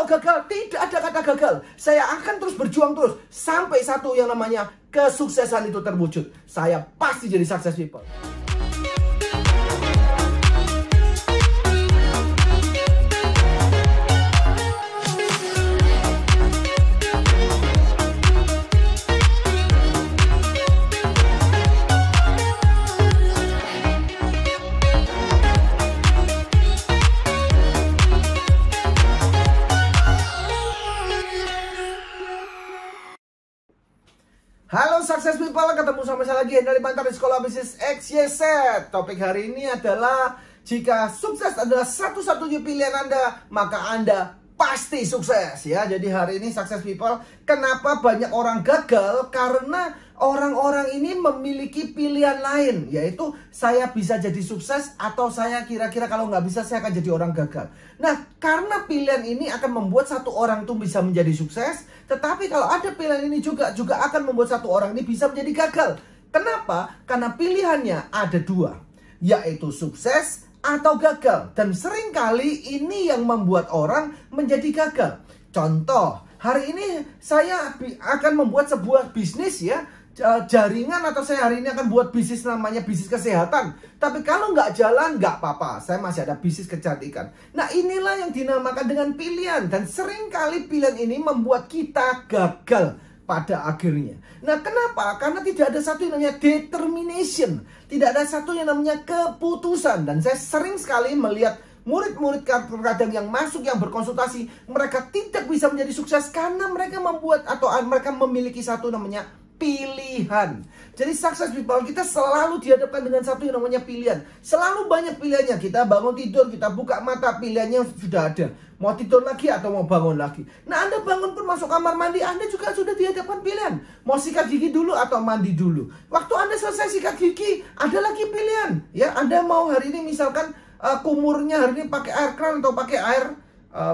gagal. Tidak ada kata gagal. Saya akan terus berjuang terus sampai satu yang namanya kesuksesan itu terwujud. Saya pasti jadi success people. Halo Success People, ketemu sama saya lagi dari Bantar di Sekolah Bisnis XYZ. Topik hari ini adalah jika sukses adalah satu-satunya pilihan Anda, maka Anda pasti sukses ya. Jadi hari ini Success People, kenapa banyak orang gagal? Karena orang-orang ini memiliki pilihan lain, yaitu saya bisa jadi sukses atau saya kira-kira kalau nggak bisa saya akan jadi orang gagal. Nah, karena pilihan ini akan membuat satu orang tuh bisa menjadi sukses, tetapi kalau ada pilihan ini juga akan membuat satu orang ini bisa menjadi gagal. Kenapa? Karena pilihannya ada dua, yaitu sukses atau gagal. Dan seringkali ini yang membuat orang menjadi gagal. Contoh, hari ini saya akan membuat sebuah bisnis ya, jaringan, atau saya hari ini akan buat bisnis namanya bisnis kesehatan. Tapi kalau nggak jalan nggak apa-apa, saya masih ada bisnis kecantikan. Nah, inilah yang dinamakan dengan pilihan. Dan seringkali pilihan ini membuat kita gagal pada akhirnya. Nah, kenapa? Karena tidak ada satu yang namanya determination. Tidak ada satu yang namanya keputusan. Dan saya sering sekali melihat murid-murid kadang yang masuk, yang berkonsultasi, mereka tidak bisa menjadi sukses karena mereka membuat atau mereka memiliki satu namanya pilihan. Jadi success people, kita selalu dihadapkan dengan satu yang namanya pilihan. Selalu banyak pilihannya. Kita bangun tidur, kita buka mata, pilihannya sudah ada. Mau tidur lagi atau mau bangun lagi. Nah, Anda bangun pun masuk kamar mandi, Anda juga sudah dihadapkan pilihan. Mau sikat gigi dulu atau mandi dulu. Waktu Anda selesai sikat gigi, ada lagi pilihan. Ya, Anda mau hari ini misalkan kumurnya hari ini pakai air keran atau pakai air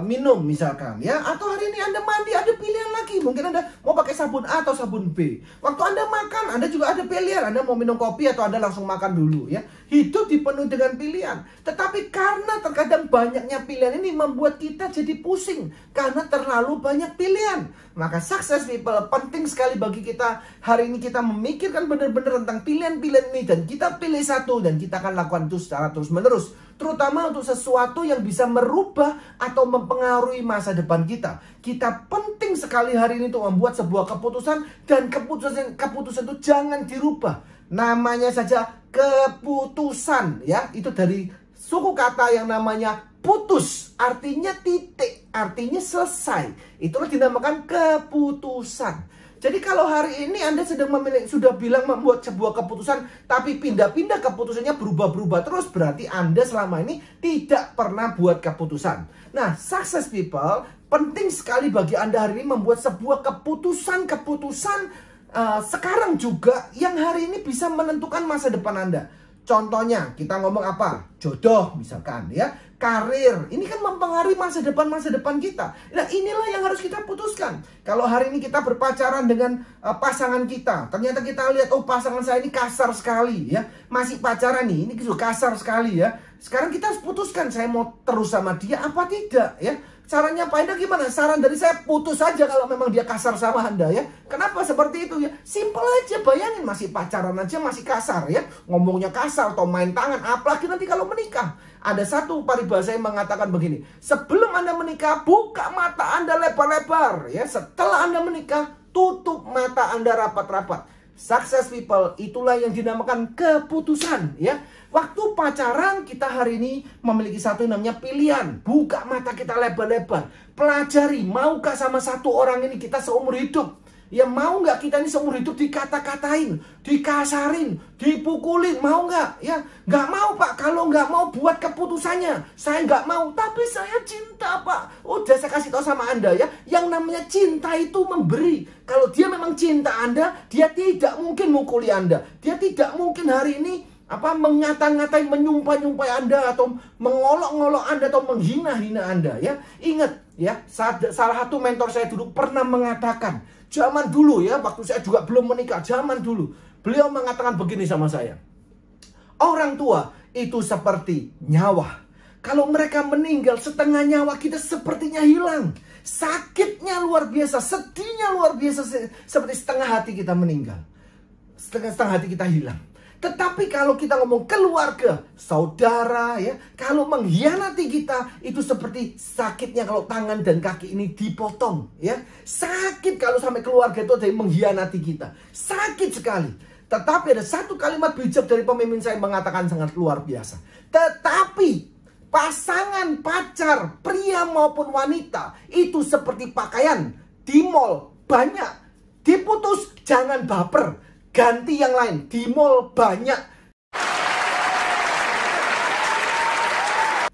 minum misalkan ya, atau hari ini Anda mandi, ada pilihan lagi. Mungkin Anda mau pakai sabun A atau sabun B. Waktu Anda makan, Anda juga ada pilihan. Anda mau minum kopi atau Anda langsung makan dulu ya. Hidup dipenuhi dengan pilihan. Tetapi karena terkadang banyaknya pilihan ini membuat kita jadi pusing karena terlalu banyak pilihan. Maka success people, penting sekali bagi kita hari ini kita memikirkan benar-benar tentang pilihan-pilihan ini, dan kita pilih satu dan kita akan lakukan itu secara terus-menerus. Terutama untuk sesuatu yang bisa merubah atau mempengaruhi masa depan kita. Kita penting sekali hari ini untuk membuat sebuah keputusan, dan keputusan itu jangan dirubah. Namanya saja keputusan ya. Itu dari suku kata yang namanya putus, artinya titik, artinya selesai. Itulah dinamakan keputusan. Jadi kalau hari ini Anda sudah bilang membuat sebuah keputusan, tapi pindah-pindah keputusannya berubah-berubah terus, berarti Anda selama ini tidak pernah buat keputusan. Nah, success people, penting sekali bagi Anda hari ini membuat sebuah keputusan sekarang juga yang hari ini bisa menentukan masa depan Anda. Contohnya, kita ngomong apa? Jodoh misalkan ya. Karir, ini kan mempengaruhi masa depan kita. Nah, inilah yang harus kita putuskan. Kalau hari ini kita berpacaran dengan pasangan kita, ternyata kita lihat, oh pasangan saya ini kasar sekali ya. Masih pacaran nih, ini sudah kasar sekali ya. Sekarang kita harus putuskan, saya mau terus sama dia apa tidak ya. Caranya Pak Enda gimana? Saran dari saya, putus saja kalau memang dia kasar sama Anda ya. Kenapa seperti itu ya? Simple aja, bayangin masih pacaran aja masih kasar ya. Ngomongnya kasar atau main tangan, apalagi nanti kalau menikah. Ada satu paribahasa yang mengatakan begini, sebelum Anda menikah, buka mata Anda lebar-lebar ya. Setelah Anda menikah, tutup mata Anda rapat-rapat. Success people, itulah yang dinamakan keputusan ya. Waktu pacaran kita hari ini memiliki satu yang namanya pilihan. Buka mata kita lebar-lebar. Pelajari, maukah sama satu orang ini kita seumur hidup? Ya, mau nggak kita ini seumur hidup dikata-katain, dikasarin, dipukulin, mau nggak? Ya, nggak mau Pak. Kalau nggak mau buat keputusannya. Saya nggak mau, tapi saya cinta Pak. Udah saya kasih tahu sama Anda ya. Yang namanya cinta itu memberi. Kalau dia memang cinta Anda, dia tidak mungkin mukuli Anda. Dia tidak mungkin hari ini mengata-ngatai, menyumpah-nyumpahi Anda, atau mengolok-ngolok Anda, atau menghina-hina Anda ya. Ingat ya, salah satu mentor saya dulu pernah mengatakan, zaman dulu ya, waktu saya juga belum menikah, zaman dulu beliau mengatakan begini sama saya, orang tua itu seperti nyawa. Kalau mereka meninggal, setengah nyawa kita sepertinya hilang. Sakitnya luar biasa, sedihnya luar biasa, seperti setengah hati kita meninggal. Setengah hati kita hilang. Tetapi kalau kita ngomong keluarga, saudara ya, kalau mengkhianati kita, itu seperti sakitnya kalau tangan dan kaki ini dipotong ya. Sakit kalau sampai keluarga itu ada yang mengkhianati kita. Sakit sekali. Tetapi ada satu kalimat bijak dari pemimpin saya mengatakan sangat luar biasa. Tetapi pasangan, pacar, pria maupun wanita itu seperti pakaian di mall, banyak. Diputus, jangan baper, ganti yang lain. Di mall banyak.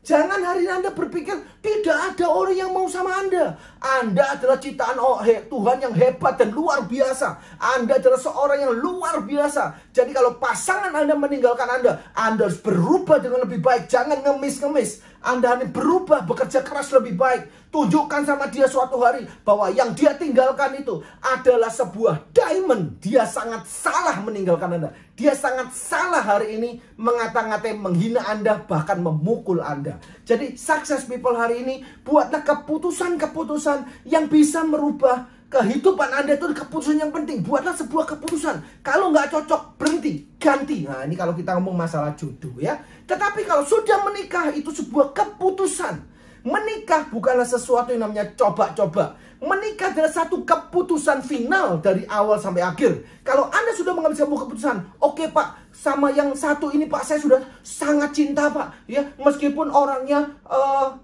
Jangan hari ini Anda berpikir tidak ada orang yang mau sama Anda. Anda adalah ciptaan Tuhan yang hebat dan luar biasa. Anda adalah seorang yang luar biasa. Jadi kalau pasangan Anda meninggalkan Anda harus berubah dengan lebih baik. Jangan ngemis-ngemis. Anda harus berubah, bekerja keras lebih baik. Tunjukkan sama dia suatu hari bahwa yang dia tinggalkan itu adalah sebuah diamond. Dia sangat salah meninggalkan Anda. Dia sangat salah hari ini mengata-ngatai, menghina Anda, bahkan memukul Anda. Jadi success people hari ini, buatlah keputusan-keputusan yang bisa merubah kehidupan Anda. Itu keputusan yang penting. Buatlah sebuah keputusan. Kalau nggak cocok, berhenti, ganti. Nah, ini kalau kita ngomong masalah jodoh ya. Tetapi kalau sudah menikah, itu sebuah keputusan. Menikah bukanlah sesuatu yang namanya coba-coba. Menikah adalah satu keputusan final dari awal sampai akhir. Kalau Anda sudah mengambil sebuah keputusan, oke Pak, sama yang satu ini Pak, saya sudah sangat cinta Pak. Ya, meskipun orangnya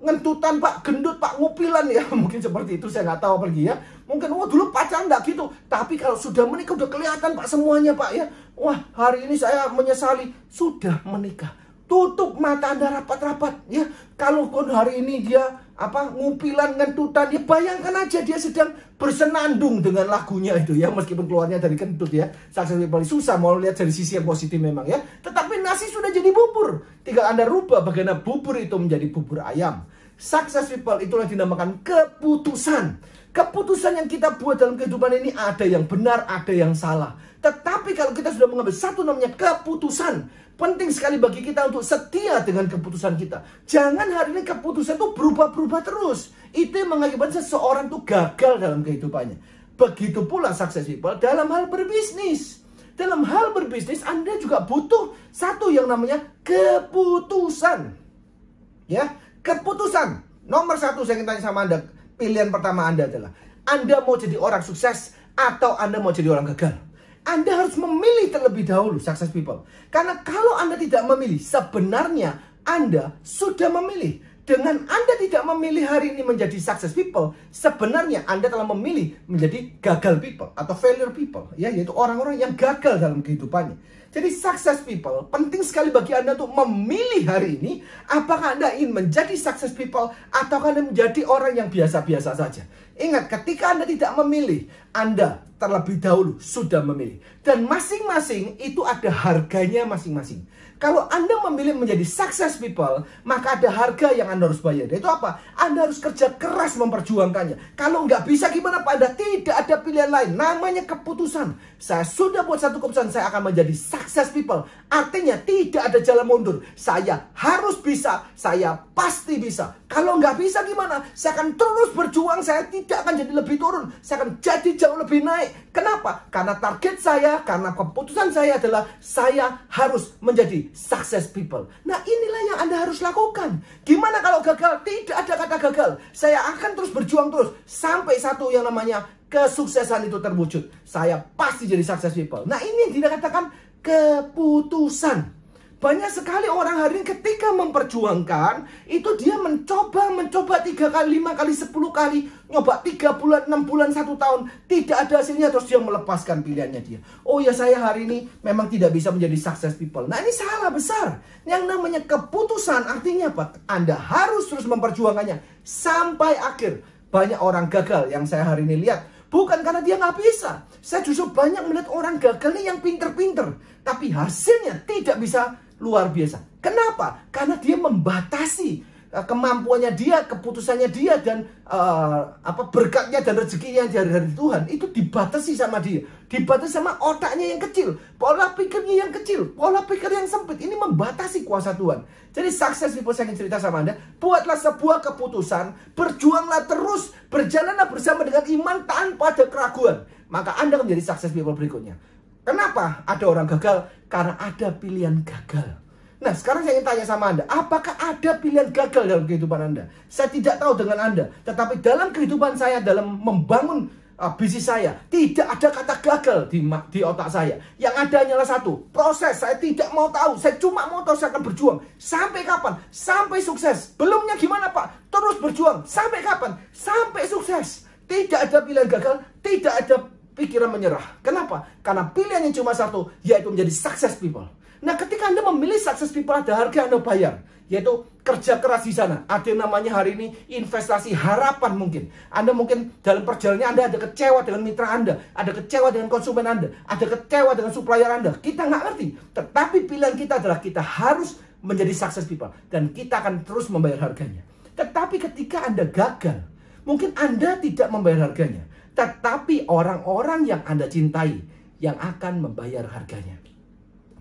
ngentutan Pak, gendut Pak, ngupilan ya. Mungkin seperti itu, saya nggak tahu pergi ya. Mungkin dulu pacaran nggak gitu. Tapi kalau sudah menikah udah kelihatan Pak semuanya Pak ya. Wah, hari ini saya menyesali sudah menikah. Tutup mata Anda rapat-rapat ya. Kalaupun hari ini dia ngupilan, ngentutan, ya bayangkan aja dia sedang bersenandung dengan lagunya itu ya. Meskipun keluarnya dari kentut ya. Success people susah mau lihat dari sisi yang positif memang ya. Tetapi nasi sudah jadi bubur. Tinggal Anda rubah bagaimana bubur itu menjadi bubur ayam. Success people itulah dinamakan keputusan. Keputusan yang kita buat dalam kehidupan ini ada yang benar, ada yang salah. Tetapi kalau kita sudah mengambil satu namanya keputusan, penting sekali bagi kita untuk setia dengan keputusan kita. Jangan hari ini keputusan itu berubah-berubah terus. Itu yang mengakibatkan seseorang itu gagal dalam kehidupannya. Begitu pula success people dalam hal berbisnis. Dalam hal berbisnis Anda juga butuh satu yang namanya keputusan. Ya, keputusan. Nomor satu saya ingin tanya sama Anda. Pilihan pertama Anda adalah Anda mau jadi orang sukses atau Anda mau jadi orang gagal. Anda harus memilih terlebih dahulu, success people. Karena kalau Anda tidak memilih, sebenarnya Anda sudah memilih. Dengan Anda tidak memilih hari ini menjadi success people, sebenarnya Anda telah memilih menjadi gagal people atau failure people, ya, yaitu orang-orang yang gagal dalam kehidupannya. Jadi success people, penting sekali bagi Anda untuk memilih hari ini, apakah Anda ingin menjadi success people atau Anda menjadi orang yang biasa-biasa saja. Ingat, ketika Anda tidak memilih, Anda terlebih dahulu sudah memilih. Dan masing-masing itu ada harganya masing-masing. Kalau Anda memilih menjadi success people, maka ada harga yang Anda harus bayar. Itu apa? Anda harus kerja keras memperjuangkannya. Kalau nggak bisa gimana Pak? Anda tidak ada pilihan lain. Namanya keputusan. Saya sudah buat satu keputusan, saya akan menjadi success people. Artinya tidak ada jalan mundur. Saya harus bisa, saya pasti bisa. Kalau nggak bisa gimana? Saya akan terus berjuang, saya tidak akan jadi lebih turun. Saya akan jadi jauh lebih naik. Kenapa? Karena target saya, karena keputusan saya adalah saya harus menjadi success people. Nah, inilah yang Anda harus lakukan. Gimana kalau gagal? Tidak ada kata gagal. Saya akan terus berjuang terus sampai satu yang namanya kesuksesan itu terwujud. Saya pasti jadi success people. Nah, ini yang dikatakan keputusan. Banyak sekali orang hari ini ketika memperjuangkan, itu dia mencoba 3 kali, 5 kali, 10 kali, nyoba 3 bulan, 6 bulan, 1 tahun, tidak ada hasilnya, terus dia melepaskan pilihannya dia. Oh ya, saya hari ini memang tidak bisa menjadi success people. Nah, ini salah besar. Yang namanya keputusan artinya apa? Anda harus terus memperjuangkannya sampai akhir. Banyak orang gagal yang saya hari ini lihat, bukan karena dia nggak bisa. Saya justru banyak melihat orang gagal nih yang pinter-pinter, tapi hasilnya tidak bisa luar biasa. Kenapa? Karena dia membatasi kemampuannya dia, keputusannya dia, dan berkatnya dan rezekinya dari Tuhan itu dibatasi sama dia, dibatasi sama otaknya yang kecil, pola pikirnya yang kecil, pola pikir yang sempit. Ini membatasi kuasa Tuhan. Jadi sukses people, saya ingin cerita sama Anda, buatlah sebuah keputusan, berjuanglah terus, berjalan maka Anda akan menjadi success people berikutnya. Kenapa ada orang gagal? Karena ada pilihan gagal. Nah, sekarang saya ingin tanya sama Anda, apakah ada pilihan gagal dalam kehidupan Anda? Saya tidak tahu dengan Anda, tetapi dalam kehidupan saya, dalam membangun bisnis saya, tidak ada kata gagal di otak saya. Yang ada hanyalah satu, proses. Saya tidak mau tahu, saya cuma mau tahu saya akan berjuang. Sampai kapan? Sampai sukses. Belumnya gimana Pak? Terus berjuang. Sampai kapan? Sampai sukses. Tidak ada pilihan gagal, tidak ada pikiran menyerah. Kenapa? Karena pilihan yang cuma satu, yaitu menjadi success people. Nah, ketika Anda memilih success people, ada harga Anda bayar, yaitu kerja keras di sana. Ada yang namanya hari ini investasi harapan mungkin. Anda mungkin dalam perjalanan Anda ada kecewa dengan mitra Anda, ada kecewa dengan konsumen Anda, ada kecewa dengan supplier Anda. Kita nggak ngerti. Tetapi pilihan kita adalah kita harus menjadi success people. Dan kita akan terus membayar harganya. Tetapi ketika Anda gagal, mungkin Anda tidak membayar harganya. Tetapi orang-orang yang Anda cintai yang akan membayar harganya.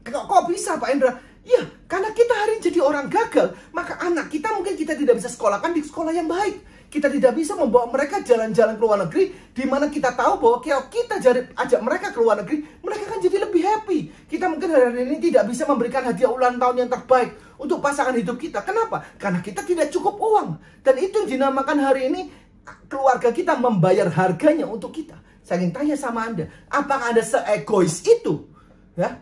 Kok bisa Pak Endra? Ya, karena kita hari ini jadi orang gagal, maka anak kita mungkin kita tidak bisa sekolahkan di sekolah yang baik. Kita tidak bisa membawa mereka jalan-jalan ke luar negeri, di mana kita tahu bahwa kalau kita ajak mereka ke luar negeri, mereka akan jadi lebih happy. Kita mungkin hari ini tidak bisa memberikan hadiah ulang tahun yang terbaik untuk pasangan hidup kita. Kenapa? Karena kita tidak cukup uang. Dan itu yang dinamakan hari ini keluarga kita membayar harganya untuk kita. Saya ingin tanya sama Anda, apakah Anda seegois itu? Ya,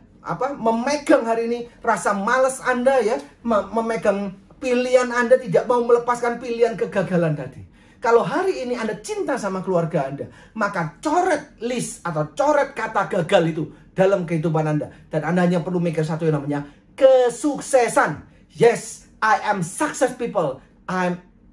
memegang hari ini rasa malas Anda, ya, memegang pilihan Anda, tidak mau melepaskan pilihan kegagalan tadi. Kalau hari ini Anda cinta sama keluarga Anda, maka coret list atau coret kata gagal itu dalam kehidupan Anda. Dan Anda hanya perlu mikir satu yang namanya kesuksesan. Yes, I am success people.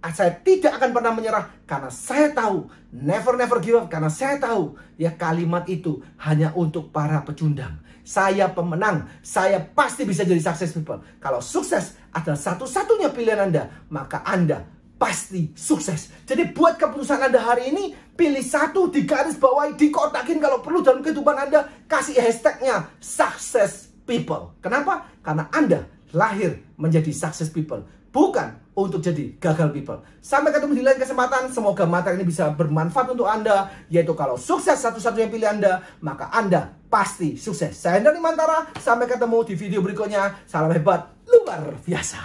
Saya tidak akan pernah menyerah karena saya tahu, never give up, karena saya tahu ya kalimat itu hanya untuk para pecundang. Saya pemenang, saya pasti bisa jadi success people. Kalau sukses adalah satu-satunya pilihan Anda, maka Anda pasti sukses. Jadi buat keputusan Anda hari ini, pilih satu, digaris bawahi, dikotakin kalau perlu dalam kehidupan Anda, kasih hashtagnya success people. Kenapa? Karena Anda lahir menjadi success people, bukan untuk jadi gagal people. Sampai ketemu di lain kesempatan. Semoga materi ini bisa bermanfaat untuk Anda. Yaitu kalau sukses satu-satunya pilihan Anda, maka Anda pasti sukses. Saya Hendra Mantara. Sampai ketemu di video berikutnya. Salam hebat luar biasa.